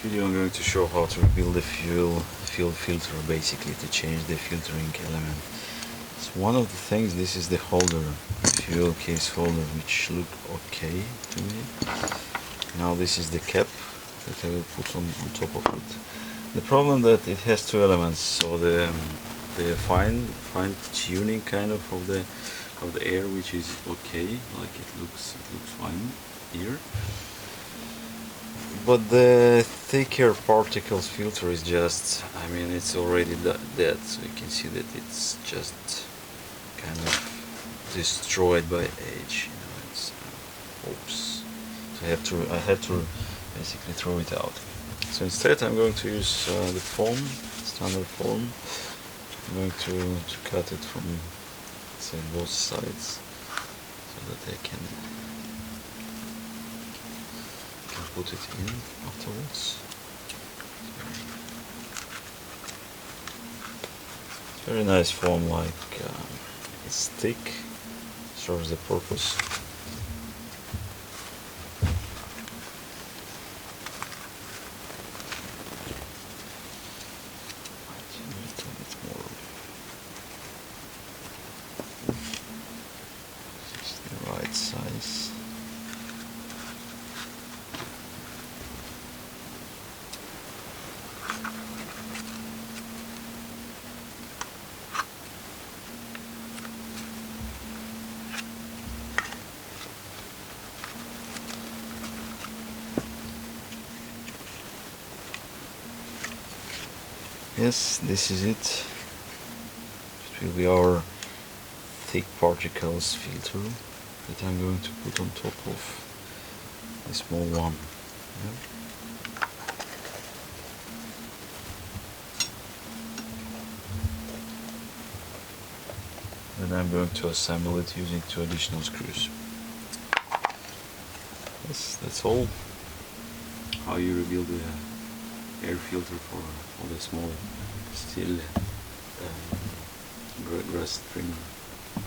Video I'm going to show how to rebuild the fuel filter, basically to change the filtering element. So one of the things, this is the holder, fuel case holder, which look okay to me. Now this is the cap that I will put on top of it. The problem that it has two elements, so the fine tuning kind of the air, which is okay, like it looks fine here. But the thicker particles filter is just, I mean, it's already dead, so you can see that it's just kind of destroyed by age. You know, it's oops. So I have to basically throw it out. So instead, I'm going to use the foam, standard foam. I'm going to cut it from, say, both sides, so that I can put it in afterwards. It's very nice foam, like it's thick, serves the purpose. A little bit more. This is the right size. Yes, this is it. It will be our thick particles filter that I'm going to put on top of the small one. Yeah. Then I'm going to assemble it using 2 additional screws. Yes, that's all. How you rebuild the air filter for the small Stihl grass trimmer.